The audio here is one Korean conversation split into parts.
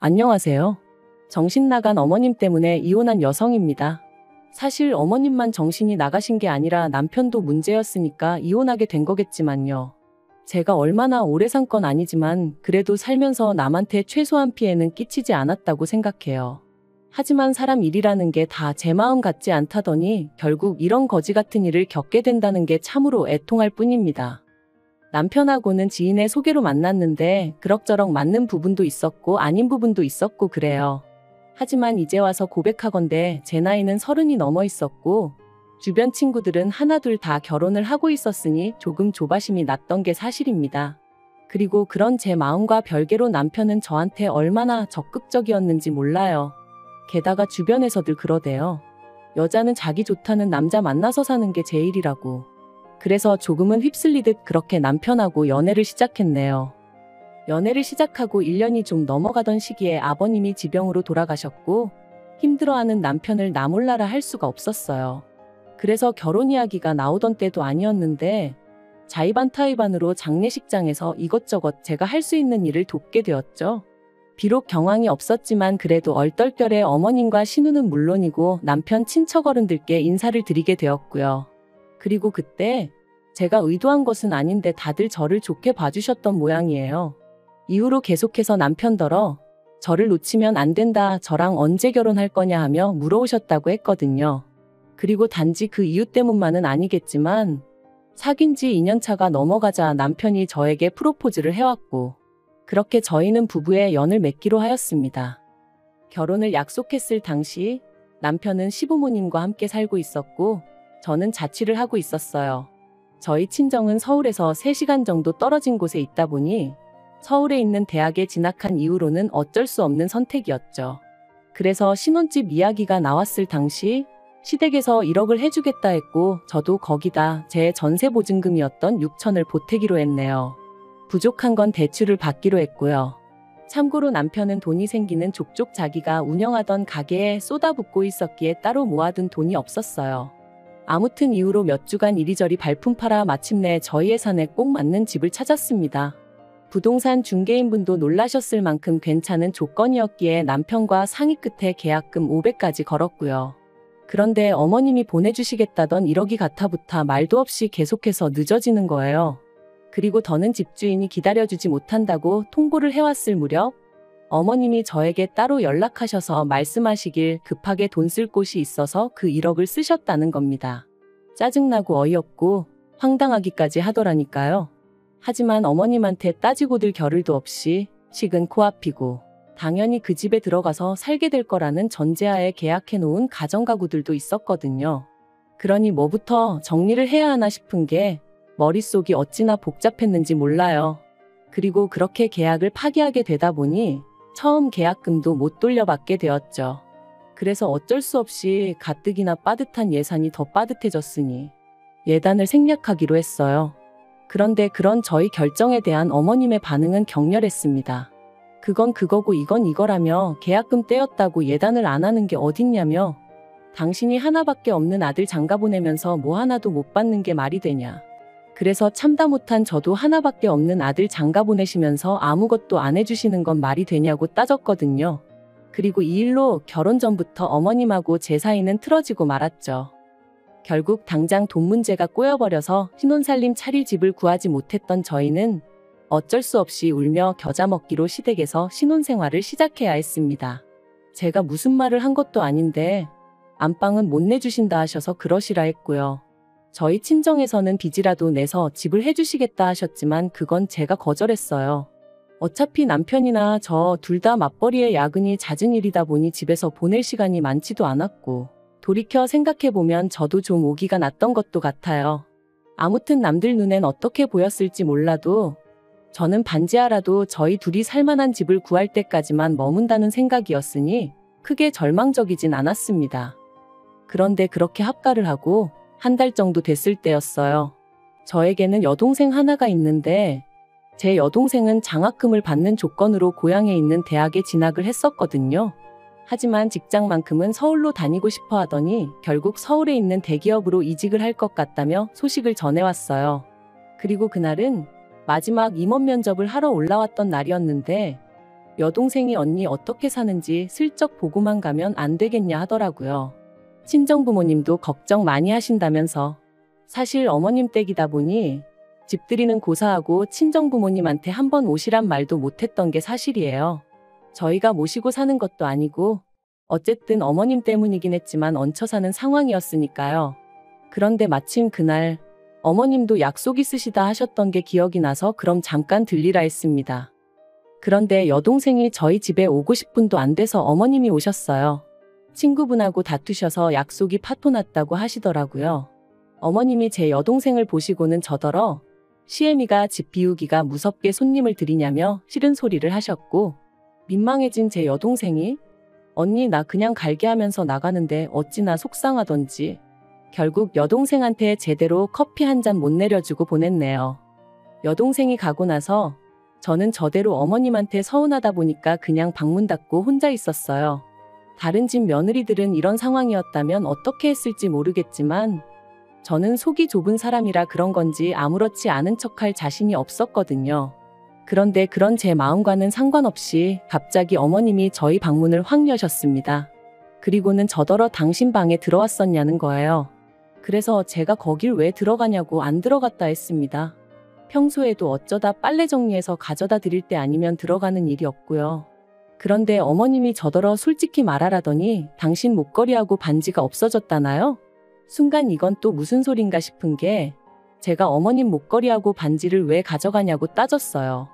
안녕하세요. 정신 나간 어머님 때문에 이혼한 여성입니다. 사실 어머님만 정신이 나가신 게 아니라 남편도 문제였으니까 이혼하게 된 거겠지만요. 제가 얼마나 오래 산 건 아니지만 그래도 살면서 남한테 최소한 피해는 끼치지 않았다고 생각해요. 하지만 사람 일이라는 게 다 제 마음 같지 않다더니 결국 이런 거지 같은 일을 겪게 된다는 게 참으로 애통할 뿐입니다. 남편하고는 지인의 소개로 만났는데 그럭저럭 맞는 부분도 있었고 아닌 부분도 있었고 그래요. 하지만 이제 와서 고백하건대 제 나이는 30이 넘어 있었고 주변 친구들은 하나둘 다 결혼을 하고 있었으니 조금 조바심이 났던 게 사실입니다. 그리고 그런 제 마음과 별개로 남편은 저한테 얼마나 적극적이었는지 몰라요. 게다가 주변에서들 그러대요. 여자는 자기 좋다는 남자 만나서 사는 게 제일이라고. 그래서 조금은 휩쓸리듯 그렇게 남편하고 연애를 시작했네요. 연애를 시작하고 1년이 좀 넘어가던 시기에 아버님이 지병으로 돌아가셨고 힘들어하는 남편을 나 몰라라 할 수가 없었어요. 그래서 결혼 이야기가 나오던 때도 아니었는데 자의반타의반으로 장례식장에서 이것저것 제가 할 수 있는 일을 돕게 되었죠. 비록 경황이 없었지만 그래도 얼떨결에 어머님과 신우는 물론이고 남편 친척 어른들께 인사를 드리게 되었고요. 그리고 그때 제가 의도한 것은 아닌데 다들 저를 좋게 봐주셨던 모양이에요. 이후로 계속해서 남편더러 저를 놓치면 안 된다, 저랑 언제 결혼할 거냐 하며 물어오셨다고 했거든요. 그리고 단지 그 이유 때문만은 아니겠지만 사귄 지 2년 차가 넘어가자 남편이 저에게 프로포즈를 해왔고 그렇게 저희는 부부의 연을 맺기로 하였습니다. 결혼을 약속했을 당시 남편은 시부모님과 함께 살고 있었고 저는 자취를 하고 있었어요. 저희 친정은 서울에서 3시간 정도 떨어진 곳에 있다 보니 서울에 있는 대학에 진학한 이후로는 어쩔 수 없는 선택이었죠. 그래서 신혼집 이야기가 나왔을 당시 시댁에서 1억을 해주겠다 했고 저도 거기다 제 전세보증금이었던 6천을 보태기로 했네요. 부족한 건 대출을 받기로 했고요. 참고로 남편은 돈이 생기는 족족 자기가 운영하던 가게에 쏟아붓고 있었기에 따로 모아둔 돈이 없었어요. 아무튼 이후로 몇 주간 이리저리 발품 팔아 마침내 저희 예산에 꼭 맞는 집을 찾았습니다. 부동산 중개인분도 놀라셨을 만큼 괜찮은 조건이었기에 남편과 상의 끝에 계약금 500까지 걸었고요. 그런데 어머님이 보내주시겠다던 1억이 가타부타 말도 없이 계속해서 늦어지는 거예요. 그리고 더는 집주인이 기다려주지 못한다고 통보를 해왔을 무렵 어머님이 저에게 따로 연락하셔서 말씀하시길 급하게 돈 쓸 곳이 있어서 그 1억을 쓰셨다는 겁니다. 짜증나고 어이없고 황당하기까지 하더라니까요. 하지만 어머님한테 따지고들 겨를도 없이 식은 코앞이고 당연히 그 집에 들어가서 살게 될 거라는 전제하에 계약해놓은 가정가구들도 있었거든요. 그러니 뭐부터 정리를 해야 하나 싶은 게 머릿속이 어찌나 복잡했는지 몰라요. 그리고 그렇게 계약을 파기하게 되다 보니 처음 계약금도 못 돌려받게 되었죠. 그래서 어쩔 수 없이 가뜩이나 빠듯한 예산이 더 빠듯해졌으니 예단을 생략하기로 했어요. 그런데 그런 저희 결정에 대한 어머님의 반응은 격렬했습니다. 그건 그거고 이건 이거라며 계약금 떼었다고 예단을 안 하는 게 어딨냐며 당신이 하나밖에 없는 아들 장가 보내면서 뭐 하나도 못 받는 게 말이 되냐. 그래서 참다 못한 저도 하나밖에 없는 아들 장가 보내시면서 아무것도 안 해주시는 건 말이 되냐고 따졌거든요. 그리고 이 일로 결혼 전부터 어머님하고 제 사이는 틀어지고 말았죠. 결국 당장 돈 문제가 꼬여버려서 신혼살림 차릴 집을 구하지 못했던 저희는 어쩔 수 없이 울며 겨자 먹기로 시댁에서 신혼생활을 시작해야 했습니다. 제가 무슨 말을 한 것도 아닌데 안방은 못 내주신다 하셔서 그러시라 했고요. 저희 친정에서는 빚이라도 내서 집을 해주시겠다 하셨지만 그건 제가 거절했어요. 어차피 남편이나 저 둘 다 맞벌이에 야근이 잦은 일이다 보니 집에서 보낼 시간이 많지도 않았고 돌이켜 생각해보면 저도 좀 오기가 났던 것도 같아요. 아무튼 남들 눈엔 어떻게 보였을지 몰라도 저는 반지하라도 저희 둘이 살만한 집을 구할 때까지만 머문다는 생각이었으니 크게 절망적이진 않았습니다. 그런데 그렇게 합가를 하고 한 달 정도 됐을 때였어요. 저에게는 여동생 하나가 있는데 제 여동생은 장학금을 받는 조건으로 고향에 있는 대학에 진학을 했었거든요. 하지만 직장만큼은 서울로 다니고 싶어 하더니 결국 서울에 있는 대기업으로 이직을 할 것 같다며 소식을 전해왔어요. 그리고 그날은 마지막 임원 면접을 하러 올라왔던 날이었는데 여동생이 언니 어떻게 사는지 슬쩍 보고만 가면 안 되겠냐 하더라고요. 친정부모님도 걱정 많이 하신다면서. 사실 어머님 댁이다 보니 집들이는 고사하고 친정부모님한테 한번 오시란 말도 못했던 게 사실이에요. 저희가 모시고 사는 것도 아니고 어쨌든 어머님 때문이긴 했지만 얹혀 사는 상황이었으니까요. 그런데 마침 그날 어머님도 약속 있으시다 하셨던 게 기억이 나서 그럼 잠깐 들리라 했습니다. 그런데 여동생이 저희 집에 오고 10분도 안 돼서 어머님이 오셨어요. 친구분하고 다투셔서 약속이 파토났다고 하시더라고요. 어머님이 제 여동생을 보시고는 저더러 시애미가 집 비우기가 무섭게 손님을 들이냐며 싫은 소리를 하셨고, 민망해진 제 여동생이 언니 나 그냥 갈게 하면서 나가는데 어찌나 속상하던지 결국 여동생한테 제대로 커피 한 잔 못 내려주고 보냈네요. 여동생이 가고 나서 저는 저대로 어머님한테 서운하다 보니까 그냥 방문 닫고 혼자 있었어요. 다른 집 며느리들은 이런 상황이었다면 어떻게 했을지 모르겠지만 저는 속이 좁은 사람이라 그런 건지 아무렇지 않은 척할 자신이 없었거든요. 그런데 그런 제 마음과는 상관없이 갑자기 어머님이 저희 방문을 확 여셨습니다. 그리고는 저더러 당신 방에 들어왔었냐는 거예요. 그래서 제가 거길 왜 들어가냐고 안 들어갔다 했습니다. 평소에도 어쩌다 빨래 정리해서 가져다 드릴 때 아니면 들어가는 일이 없고요. 그런데 어머님이 저더러 솔직히 말하라더니 당신 목걸이하고 반지가 없어졌다나요? 순간 이건 또 무슨 소린가 싶은 게 제가 어머님 목걸이하고 반지를 왜 가져가냐고 따졌어요.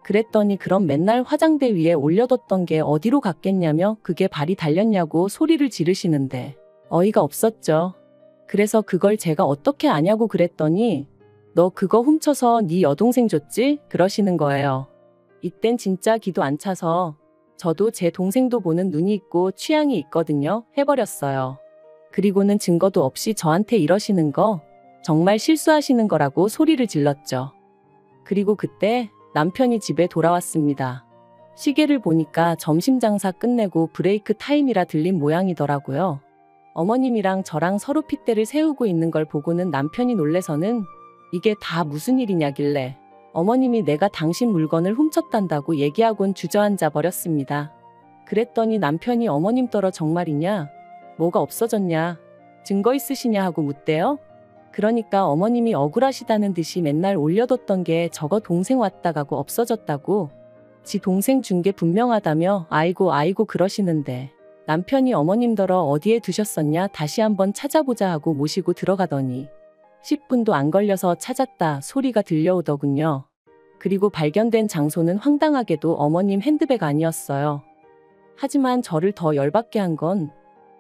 그랬더니 그럼 맨날 화장대 위에 올려뒀던 게 어디로 갔겠냐며 그게 발이 달렸냐고 소리를 지르시는데 어이가 없었죠. 그래서 그걸 제가 어떻게 아냐고 그랬더니 너 그거 훔쳐서 네 여동생 줬지? 그러시는 거예요. 이땐 진짜 기도 안 차서 저도 제 동생도 보는 눈이 있고 취향이 있거든요. 해버렸어요. 그리고는 증거도 없이 저한테 이러시는 거 정말 실수하시는 거라고 소리를 질렀죠. 그리고 그때 남편이 집에 돌아왔습니다. 시계를 보니까 점심 장사 끝내고 브레이크 타임이라 들린 모양이더라고요. 어머님이랑 저랑 서로 핏대를 세우고 있는 걸 보고는 남편이 놀래서는 이게 다 무슨 일이냐길래 어머님이 내가 당신 물건을 훔쳤단다고 얘기하곤 주저앉아 버렸습니다. 그랬더니 남편이 어머님 떨어 정말이냐? 뭐가 없어졌냐? 증거 있으시냐 하고 묻대요. 그러니까 어머님이 억울하시다는 듯이 맨날 올려뒀던 게 저거 동생 왔다 가고 없어졌다고 지 동생 준 게 분명하다며 아이고 그러시는데 남편이 어머님더러 어디에 두셨었냐 다시 한번 찾아보자 하고 모시고 들어가더니 10분도 안 걸려서 찾았다 소리가 들려오더군요. 그리고 발견된 장소는 황당하게도 어머님 핸드백 아니었어요. 하지만 저를 더 열받게 한 건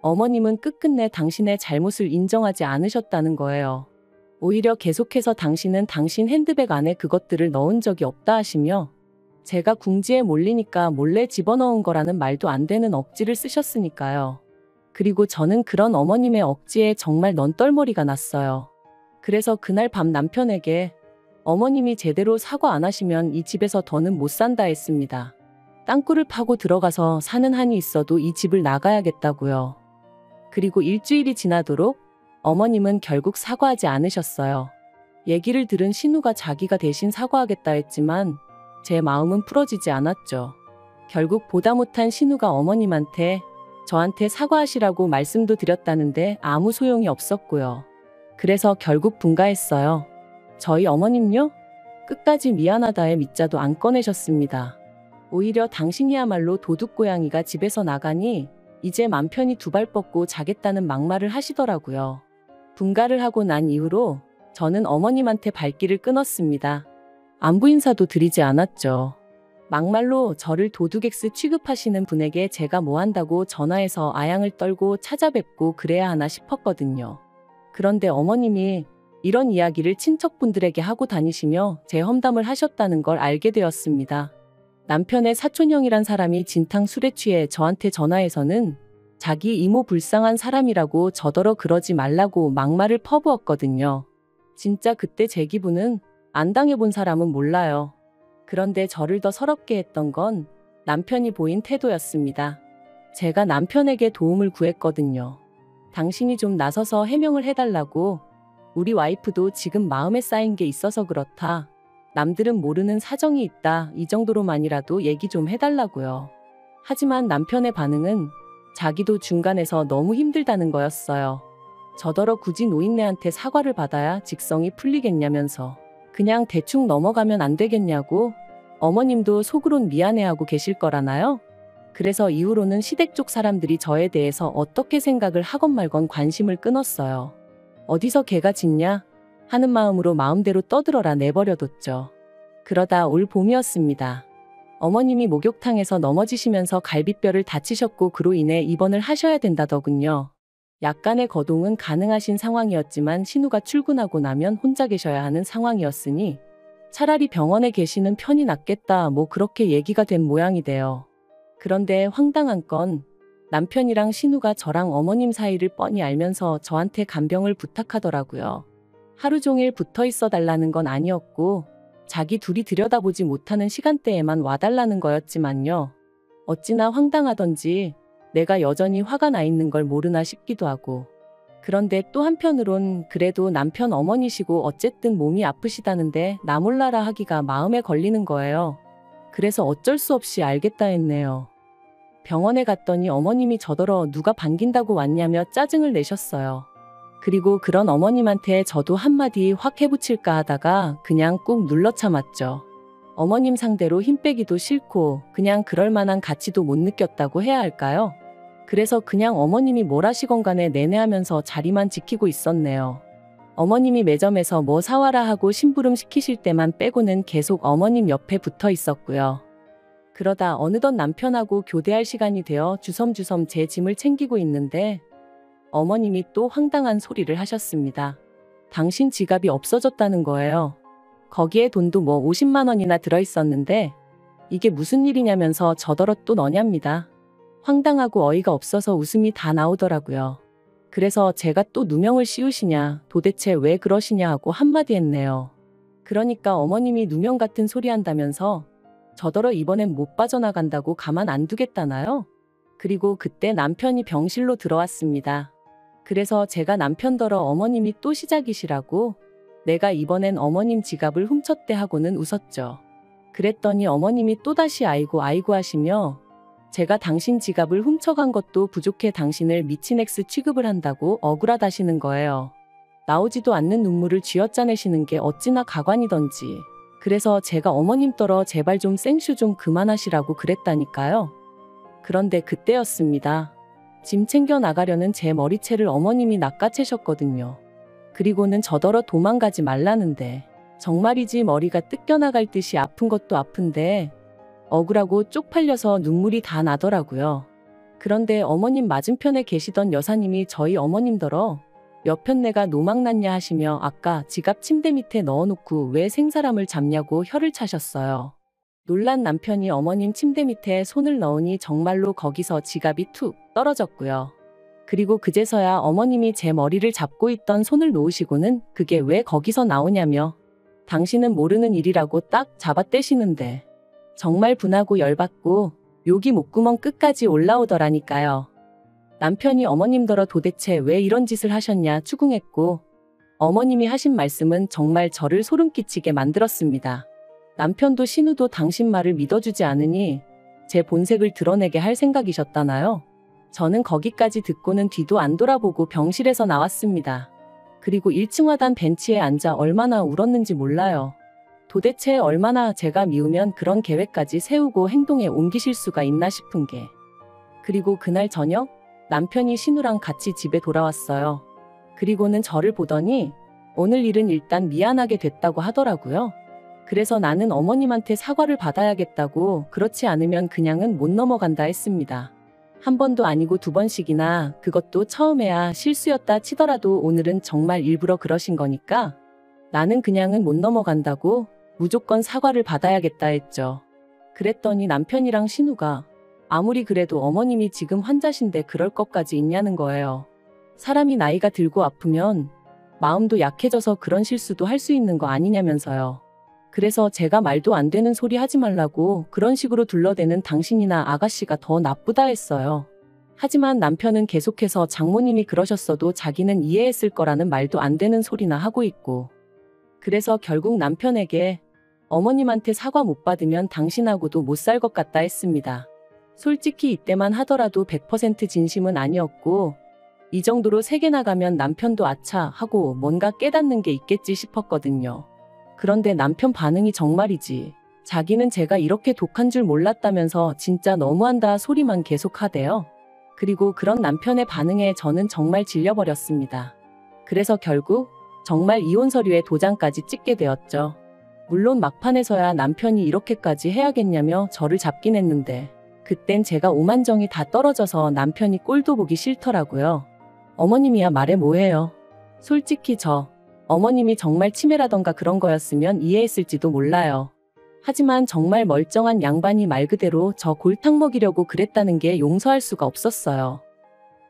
어머님은 끝끝내 당신의 잘못을 인정하지 않으셨다는 거예요. 오히려 계속해서 당신은 당신 핸드백 안에 그것들을 넣은 적이 없다 하시며 제가 궁지에 몰리니까 몰래 집어넣은 거라는 말도 안 되는 억지를 쓰셨으니까요. 그리고 저는 그런 어머님의 억지에 정말 넌떨머리가 났어요. 그래서 그날 밤 남편에게 어머님이 제대로 사과 안 하시면 이 집에서 더는 못 산다 했습니다. 땅굴을 파고 들어가서 사는 한이 있어도 이 집을 나가야겠다고요. 그리고 일주일이 지나도록 어머님은 결국 사과하지 않으셨어요. 얘기를 들은 신우가 자기가 대신 사과하겠다 했지만 제 마음은 풀어지지 않았죠. 결국 보다 못한 신우가 어머님한테 저한테 사과하시라고 말씀도 드렸다는데 아무 소용이 없었고요. 그래서 결국 분가했어요. 저희 어머님요? 끝까지 미안하다의 밑자도 안 꺼내셨습니다. 오히려 당신이야말로 도둑고양이가 집에서 나가니 이제 맘 편히 두 발 뻗고 자겠다는 막말을 하시더라고요. 분가를 하고 난 이후로 저는 어머님한테 발길을 끊었습니다. 안부 인사도 드리지 않았죠. 막말로 저를 도둑엑스 취급하시는 분에게 제가 뭐 한다고 전화해서 아양을 떨고 찾아뵙고 그래야 하나 싶었거든요. 그런데 어머님이 이런 이야기를 친척분들에게 하고 다니시며 제 험담을 하셨다는 걸 알게 되었습니다. 남편의 사촌형이란 사람이 진탕 술에 취해 저한테 전화해서는 자기 이모 불쌍한 사람이라고 저더러 그러지 말라고 막말을 퍼부었거든요. 진짜 그때 제 기분은 안 당해본 사람은 몰라요. 그런데 저를 더 서럽게 했던 건 남편이 보인 태도였습니다. 제가 남편에게 도움을 구했거든요. 당신이 좀 나서서 해명을 해달라고. 우리 와이프도 지금 마음에 쌓인 게 있어서 그렇다. 남들은 모르는 사정이 있다. 이 정도로만이라도 얘기 좀 해달라고요. 하지만 남편의 반응은 자기도 중간에서 너무 힘들다는 거였어요. 저더러 굳이 노인네한테 사과를 받아야 직성이 풀리겠냐면서 그냥 대충 넘어가면 안 되겠냐고. 어머님도 속으론 미안해하고 계실 거라나요? 그래서 이후로는 시댁 쪽 사람들이 저에 대해서 어떻게 생각을 하건 말건 관심을 끊었어요. 어디서 개가 짖냐 하는 마음으로 마음대로 떠들어라 내버려뒀죠. 그러다 올 봄이었습니다. 어머님이 목욕탕에서 넘어지시면서 갈비뼈를 다치셨고 그로 인해 입원을 하셔야 된다더군요. 약간의 거동은 가능하신 상황이었지만 신우가 출근하고 나면 혼자 계셔야 하는 상황이었으니 차라리 병원에 계시는 편이 낫겠다 뭐 그렇게 얘기가 된 모양이돼요. 그런데 황당한 건 남편이랑 신우가 저랑 어머님 사이를 뻔히 알면서 저한테 간병을 부탁하더라고요. 하루 종일 붙어 있어 달라는 건 아니었고 자기 둘이 들여다보지 못하는 시간대에만 와달라는 거였지만요. 어찌나 황당하던지 내가 여전히 화가 나 있는 걸 모르나 싶기도 하고. 그런데 또 한편으론 그래도 남편 어머니시고 어쨌든 몸이 아프시다는데 나 몰라라 하기가 마음에 걸리는 거예요. 그래서 어쩔 수 없이 알겠다 했네요. 병원에 갔더니 어머님이 저더러 누가 반긴다고 왔냐며 짜증을 내셨어요. 그리고 그런 어머님한테 저도 한마디 확 해붙일까 하다가 그냥 꾹 눌러 참았죠. 어머님 상대로 힘 빼기도 싫고 그냥 그럴 만한 가치도 못 느꼈다고 해야 할까요? 그래서 그냥 어머님이 뭘 하시건 간에 내내하면서 자리만 지키고 있었네요. 어머님이 매점에서 뭐 사와라 하고 심부름 시키실 때만 빼고는 계속 어머님 옆에 붙어 있었고요. 그러다 어느덧 남편하고 교대할 시간이 되어 주섬주섬 제 짐을 챙기고 있는데 어머님이 또 황당한 소리를 하셨습니다. 당신 지갑이 없어졌다는 거예요. 거기에 돈도 뭐 50만 원이나 들어있었는데 이게 무슨 일이냐면서 저더러 또 너냐입니다. 황당하고 어이가 없어서 웃음이 다 나오더라고요. 그래서 제가 또 누명을 씌우시냐, 도대체 왜 그러시냐 하고 한마디 했네요. 그러니까 어머님이 누명 같은 소리 한다면서 저더러 이번엔 못 빠져나간다고 가만 안 두겠다나요? 그리고 그때 남편이 병실로 들어왔습니다. 그래서 제가 남편더러 어머님이 또 시작이시라고 내가 이번엔 어머님 지갑을 훔쳤대 하고는 웃었죠. 그랬더니 어머님이 또다시 아이고 아이고 하시며 제가 당신 지갑을 훔쳐간 것도 부족해 당신을 미친 X 취급을 한다고 억울하다시는 거예요. 나오지도 않는 눈물을 쥐어짜내시는 게 어찌나 가관이던지. 그래서 제가 어머님더러 제발 좀 생쇼 좀 그만하시라고 그랬다니까요. 그런데 그때였습니다. 짐 챙겨 나가려는 제 머리채를 어머님이 낚아채셨거든요. 그리고는 저더러 도망가지 말라는데 정말이지 머리가 뜯겨나갈 듯이 아픈 것도 아픈데 억울하고 쪽팔려서 눈물이 다 나더라고요. 그런데 어머님 맞은편에 계시던 여사님이 저희 어머님더러 몇 편 내가 노망났냐 하시며 아까 지갑 침대 밑에 넣어놓고 왜 생사람을 잡냐고 혀를 차셨어요. 놀란 남편이 어머님 침대 밑에 손을 넣으니 정말로 거기서 지갑이 툭 떨어졌고요. 그리고 그제서야 어머님이 제 머리를 잡고 있던 손을 놓으시고는 그게 왜 거기서 나오냐며 당신은 모르는 일이라고 딱 잡아떼시는데 정말 분하고 열받고 욕이 목구멍 끝까지 올라오더라니까요. 남편이 어머님더러 도대체 왜 이런 짓을 하셨냐 추궁했고 어머님이 하신 말씀은 정말 저를 소름 끼치게 만들었습니다. 남편도 신우도 당신 말을 믿어주지 않으니 제 본색을 드러내게 할 생각이셨다나요? 저는 거기까지 듣고는 뒤도 안 돌아보고 병실에서 나왔습니다. 그리고 1층 하단 벤치에 앉아 얼마나 울었는지 몰라요. 도대체 얼마나 제가 미우면 그런 계획까지 세우고 행동에 옮기실 수가 있나 싶은 게. 그리고 그날 저녁 남편이 신우랑 같이 집에 돌아왔어요. 그리고는 저를 보더니 오늘 일은 일단 미안하게 됐다고 하더라고요. 그래서 나는 어머님한테 사과를 받아야겠다고 그렇지 않으면 그냥은 못 넘어간다 했습니다. 한 번도 아니고 2번씩이나 그것도 처음에야 실수였다 치더라도 오늘은 정말 일부러 그러신 거니까 나는 그냥은 못 넘어간다고 무조건 사과를 받아야겠다 했죠. 그랬더니 남편이랑 신우가 아무리 그래도 어머님이 지금 환자신데 그럴 것까지 있냐는 거예요. 사람이 나이가 들고 아프면 마음도 약해져서 그런 실수도 할 수 있는 거 아니냐면서요. 그래서 제가 말도 안 되는 소리 하지 말라고 그런 식으로 둘러대는 당신이나 아가씨가 더 나쁘다 했어요. 하지만 남편은 계속해서 장모님이 그러셨어도 자기는 이해했을 거라는 말도 안 되는 소리나 하고 있고. 그래서 결국 남편에게 어머님한테 사과 못 받으면 당신하고도 못 살 것 같다 했습니다. 솔직히 이때만 하더라도 100% 진심은 아니었고 이 정도로 세게 나가면 남편도 아차 하고 뭔가 깨닫는 게 있겠지 싶었거든요. 그런데 남편 반응이 정말이지. 자기는 제가 이렇게 독한 줄 몰랐다면서 진짜 너무한다 소리만 계속 하대요. 그리고 그런 남편의 반응에 저는 정말 질려버렸습니다. 그래서 결국 정말 이혼 서류에 도장까지 찍게 되었죠. 물론 막판에서야 남편이 이렇게까지 해야겠냐며 저를 잡긴 했는데 그땐 제가 오만정이 다 떨어져서 남편이 꼴도 보기 싫더라고요. 어머님이야 말해 뭐해요. 솔직히 어머님이 정말 치매라던가 그런 거였으면 이해했을지도 몰라요. 하지만 정말 멀쩡한 양반이 말 그대로 저 골탕 먹이려고 그랬다는 게 용서할 수가 없었어요.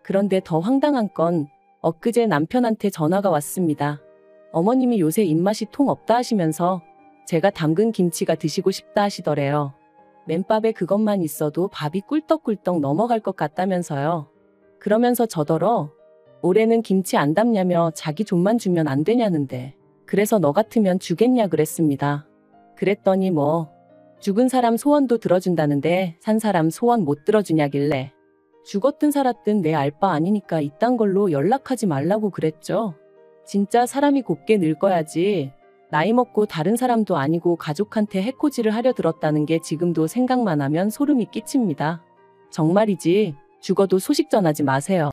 그런데 더 황당한 건 엊그제 남편한테 전화가 왔습니다. 어머님이 요새 입맛이 통 없다 하시면서 제가 담근 김치가 드시고 싶다 하시더래요. 맨밥에 그것만 있어도 밥이 꿀떡꿀떡 넘어갈 것 같다면서요. 그러면서 저더러 올해는 김치 안 담냐며 자기 좀만 주면 안 되냐는데 그래서 너 같으면 주겠냐 그랬습니다. 그랬더니 죽은 사람 소원도 들어준다는데 산 사람 소원 못 들어주냐길래 죽었든 살았든 내 알 바 아니니까 이딴 걸로 연락하지 말라고 그랬죠. 진짜 사람이 곱게 늙어야지 나이 먹고 다른 사람도 아니고 가족한테 해코지를 하려 들었다는 게 지금도 생각만 하면 소름이 끼칩니다. 정말이지 죽어도 소식 전하지 마세요.